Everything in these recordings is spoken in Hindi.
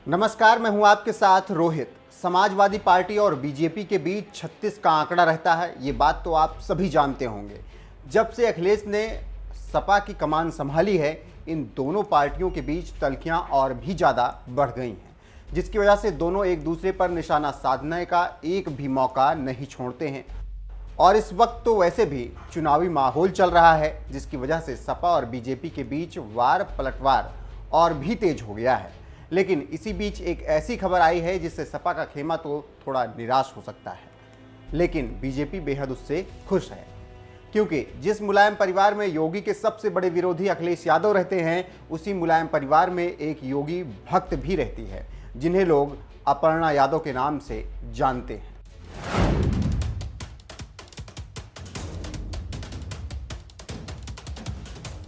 नमस्कार, मैं हूं आपके साथ रोहित। समाजवादी पार्टी और बीजेपी के बीच 36 का आंकड़ा रहता है, ये बात तो आप सभी जानते होंगे। जब से अखिलेश ने सपा की कमान संभाली है, इन दोनों पार्टियों के बीच तल्खियां और भी ज़्यादा बढ़ गई हैं, जिसकी वजह से दोनों एक दूसरे पर निशाना साधने का एक भी मौका नहीं छोड़ते हैं। और इस वक्त तो वैसे भी चुनावी माहौल चल रहा है, जिसकी वजह से सपा और बीजेपी के बीच वार पलटवार और भी तेज हो गया है। लेकिन इसी बीच एक ऐसी खबर आई है जिससे सपा का खेमा तो थोड़ा निराश हो सकता है, लेकिन बीजेपी बेहद उससे खुश है, क्योंकि जिस मुलायम परिवार में योगी के सबसे बड़े विरोधी अखिलेश यादव रहते हैं, उसी मुलायम परिवार में एक योगी भक्त भी रहती है, जिन्हें लोग अपर्णा यादव के नाम से जानते हैं।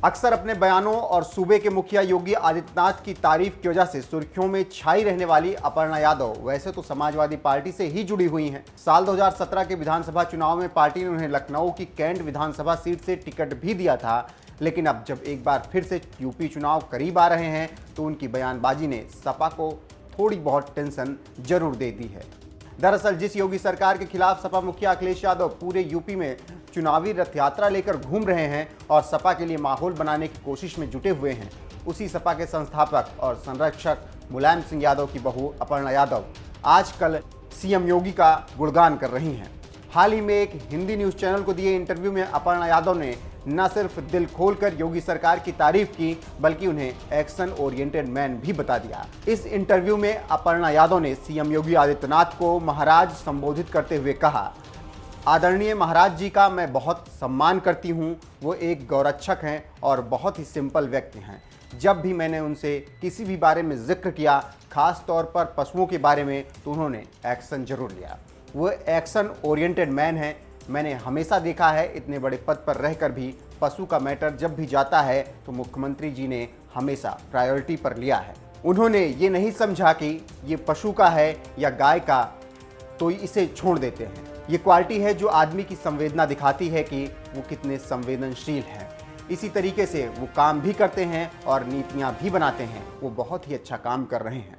अक्सर अपने बयानों और सूबे के मुखिया योगी आदित्यनाथ की तारीफ की वजह से सुर्खियों में छाई रहने वाली अपर्णा यादव वैसे तो समाजवादी पार्टी से ही जुड़ी हुई हैं। साल 2017 के विधानसभा चुनाव में पार्टी ने उन्हें लखनऊ की कैंट विधानसभा सीट से टिकट भी दिया था, लेकिन अब जब एक बार फिर से यूपी चुनाव करीब आ रहे हैं तो उनकी बयानबाजी ने सपा को थोड़ी बहुत टेंशन जरूर दे दी है। दरअसल जिस योगी सरकार के खिलाफ सपा मुखिया अखिलेश यादव पूरे यूपी में चुनावी रथ यात्रा लेकर घूम रहे हैं और सपा के लिए माहौल बनाने की कोशिश में जुटे हुए हैं, उसी सपा के संस्थापक और संरक्षक मुलायम सिंह यादव की बहू अपर्णा यादव आजकल सीएम योगी का गुणगान कर रही हैं। हाल ही में एक हिंदी न्यूज़ चैनल को दिए इंटरव्यू में अपर्णा यादव ने न सिर्फ दिल खोलकर योगी सरकार की तारीफ की, बल्कि उन्हें एक्शन ओरिएंटेड मैन भी बता दिया। इस इंटरव्यू में अपर्णा यादव ने सीएम योगी आदित्यनाथ को महाराज संबोधित करते हुए कहा, आदरणीय महाराज जी का मैं बहुत सम्मान करती हूँ। वो एक गौरक्षक हैं और बहुत ही सिंपल व्यक्ति हैं। जब भी मैंने उनसे किसी भी बारे में जिक्र किया, खास तौर पर पशुओं के बारे में, तो उन्होंने एक्शन जरूर लिया। वो एक्शन ओरिएंटेड मैन हैं। मैंने हमेशा देखा है इतने बड़े पद पर रहकर भी पशु का मैटर जब भी जाता है तो मुख्यमंत्री जी ने हमेशा प्रायोरिटी पर लिया है। उन्होंने ये नहीं समझा कि ये पशु का है या गाय का तो इसे छोड़ देते हैं। ये क्वालिटी है जो आदमी की संवेदना दिखाती है कि वो कितने संवेदनशील हैं। इसी तरीके से वो काम भी करते हैं और नीतियाँ भी बनाते हैं। वो बहुत ही अच्छा काम कर रहे हैं।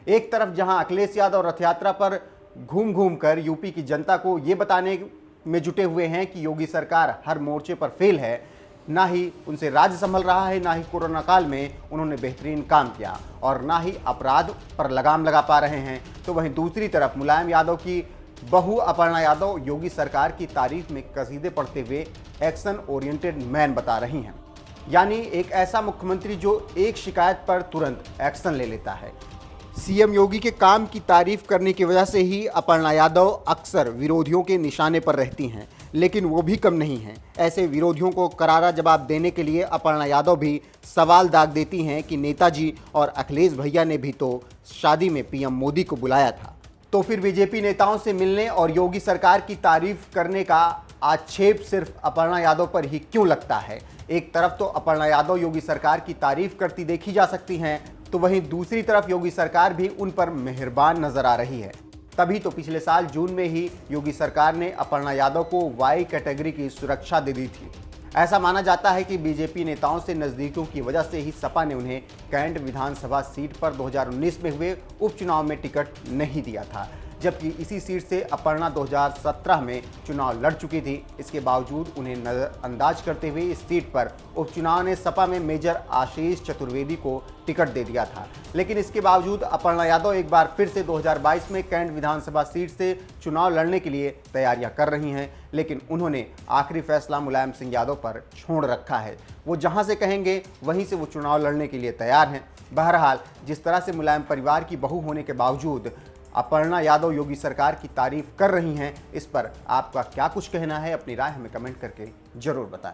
एक तरफ जहाँ अखिलेश यादव रथ यात्रा पर घूम घूम कर यूपी की जनता को ये बताने में जुटे हुए हैं कि योगी सरकार हर मोर्चे पर फेल है, ना ही उनसे राज्य संभल रहा है, ना ही कोरोना काल में उन्होंने बेहतरीन काम किया और ना ही अपराध पर लगाम लगा पा रहे हैं, तो वहीं दूसरी तरफ मुलायम यादव की बहू अपर्णा यादव योगी सरकार की तारीफ में कसीदे पढ़ते हुए एक्शन ओरिएंटेड मैन बता रही हैं। यानी एक ऐसा मुख्यमंत्री जो एक शिकायत पर तुरंत एक्शन ले लेता है। सीएम योगी के काम की तारीफ करने की वजह से ही अपर्णा यादव अक्सर विरोधियों के निशाने पर रहती हैं, लेकिन वो भी कम नहीं हैं। ऐसे विरोधियों को करारा जवाब देने के लिए अपर्णा यादव भी सवाल दाग देती हैं कि नेताजी और अखिलेश भैया ने भी तो शादी में पीएम मोदी को बुलाया था, तो फिर बीजेपी नेताओं से मिलने और योगी सरकार की तारीफ करने का आक्षेप सिर्फ अपर्णा यादव पर ही क्यों लगता है। एक तरफ तो अपर्णा यादव योगी सरकार की तारीफ करती देखी जा सकती हैं, तो वहीं दूसरी तरफ योगी सरकार भी उन पर मेहरबान नजर आ रही है। तभी तो पिछले साल जून में ही योगी सरकार ने अपर्णा यादव को वाई कैटेगरी की सुरक्षा दे दी थी। ऐसा माना जाता है कि बीजेपी नेताओं से नज़दीकियों की वजह से ही सपा ने उन्हें कैंट विधानसभा सीट पर 2019 में हुए उपचुनाव में टिकट नहीं दिया था, जबकि इसी सीट से अपर्णा 2017 में चुनाव लड़ चुकी थी। इसके बावजूद उन्हें नज़रअंदाज करते हुए इस सीट पर उपचुनाव ने सपा में मेजर आशीष चतुर्वेदी को टिकट दे दिया था। लेकिन इसके बावजूद अपर्णा यादव एक बार फिर से 2022 में कैंट विधानसभा सीट से चुनाव लड़ने के लिए तैयारियां कर रही हैं, लेकिन उन्होंने आखिरी फैसला मुलायम सिंह यादव पर छोड़ रखा है। वो जहां से कहेंगे वहीं से वो चुनाव लड़ने के लिए तैयार हैं। बहरहाल जिस तरह से मुलायम परिवार की बहू होने के बावजूद अपर्णा यादव योगी सरकार की तारीफ कर रही हैं, इस पर आपका क्या कुछ कहना है? अपनी राय हमें कमेंट करके जरूर बताएं।